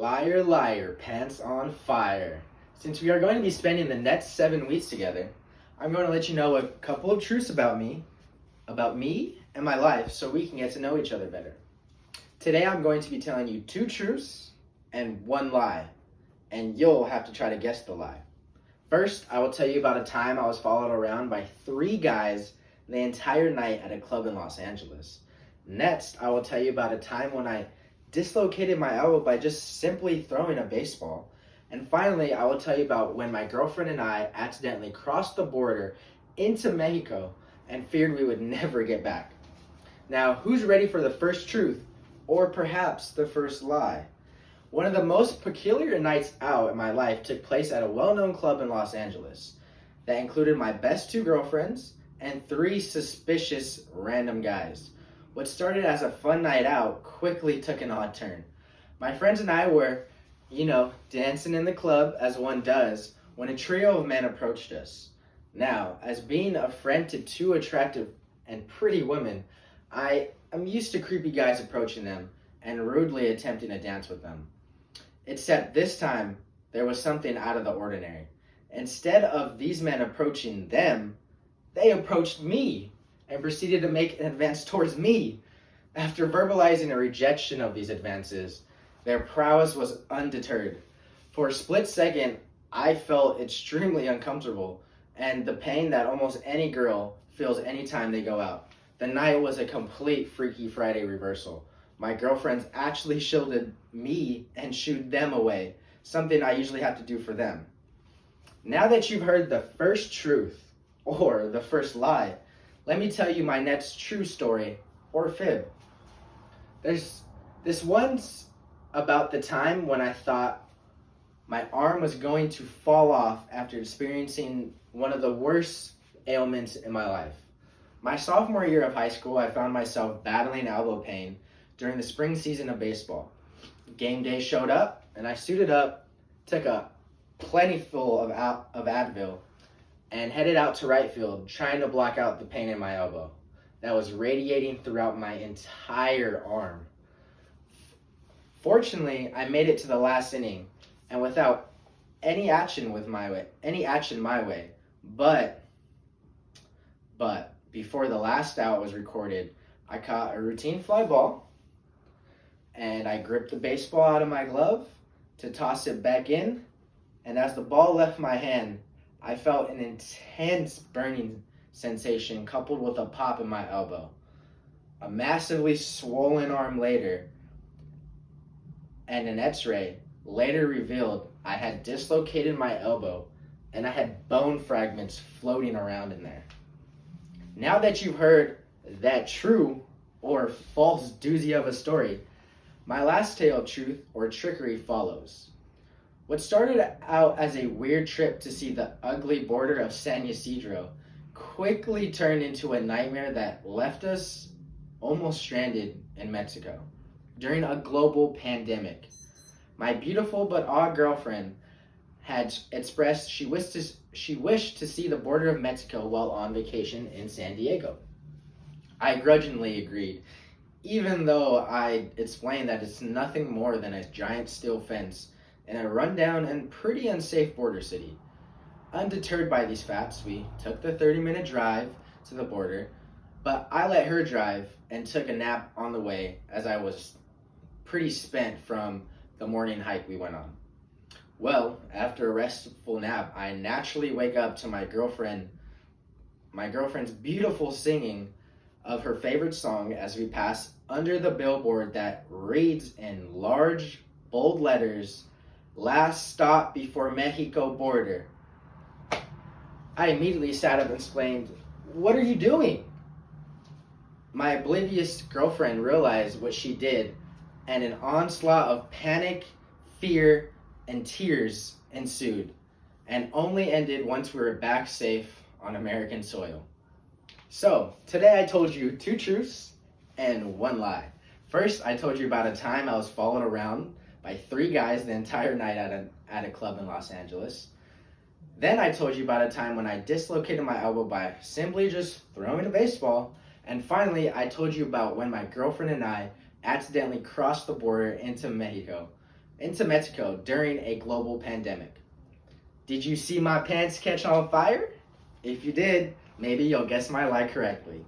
Liar, liar, pants on fire. Since we are going to be spending the next 7 weeks together, I'm going to let you know a couple of truths about me and my life so we can get to know each other better. Today I'm going to be telling you 2 truths and 1 lie, and you'll have to try to guess the lie. First, I will tell you about a time I was followed around by 3 guys the entire night at a club in Los Angeles. Next, I will tell you about a time when I dislocated my elbow by just simply throwing a baseball. And finally, I will tell you about when my girlfriend and I accidentally crossed the border into Mexico and feared we would never get back. Now, who's ready for the first truth, or perhaps the first lie? One of the most peculiar nights out in my life took place at a well-known club in Los Angeles that included my best 2 girlfriends and 3 suspicious random guys. What started as a fun night out quickly took an odd turn. My friends and I were, dancing in the club as one does when a trio of men approached us. Now, as being a friend to 2 attractive and pretty women, I am used to creepy guys approaching them and rudely attempting to dance with them. Except this time, there was something out of the ordinary. Instead of these men approaching them, they approached me and proceeded to make an advance towards me. After verbalizing a rejection of these advances, their prowess was undeterred. For a split second, I felt extremely uncomfortable and the pain that almost any girl feels anytime they go out. The night was a complete Freaky Friday reversal. My girlfriends actually shielded me and shooed them away, something I usually have to do for them. Now that you've heard the first truth, or the first lie, let me tell you my next true story, or fib. This one's about the time when I thought my arm was going to fall off after experiencing one of the worst ailments in my life. My sophomore year of high school, I found myself battling elbow pain during the spring season of baseball. Game day showed up, and I suited up, took a plentiful of Advil, and headed out to right field, trying to block out the pain in my elbow that was radiating throughout my entire arm. Fortunately, I made it to the last inning, and without any action my way. But before the last out was recorded, I caught a routine fly ball, and I gripped the baseball out of my glove to toss it back in, and as the ball left my hand, I felt an intense burning sensation coupled with a pop in my elbow. A massively swollen arm later, and an x-ray later revealed I had dislocated my elbow and I had bone fragments floating around in there. Now that you've heard that true or false doozy of a story, my last tale of truth or trickery follows. What started out as a weird trip to see the ugly border of San Ysidro quickly turned into a nightmare that left us almost stranded in Mexico during a global pandemic. My beautiful but odd girlfriend had expressed she wished to see the border of Mexico while on vacation in San Diego. I grudgingly agreed, even though I explained that it's nothing more than a giant steel fence in a rundown and pretty unsafe border city. Undeterred by these facts, we took the 30-minute drive to the border, but I let her drive and took a nap on the way as I was pretty spent from the morning hike we went on. Well, after a restful nap, I naturally wake up to my girlfriend's beautiful singing of her favorite song as we pass under the billboard that reads in large, bold letters, "Last stop before Mexico border." I immediately sat up and exclaimed, "What are you doing?" My oblivious girlfriend realized what she did, and an onslaught of panic, fear, and tears ensued, and only ended once we were back safe on American soil. So, today I told you 2 truths and 1 lie. First, I told you about a time I was followed around by 3 guys the entire night at a club in Los Angeles. Then I told you about a time when I dislocated my elbow by simply just throwing a baseball. And finally, I told you about when my girlfriend and I accidentally crossed the border into Mexico into Mexico during a global pandemic. Did you see my pants catch on fire? If you did, maybe you'll guess my lie correctly.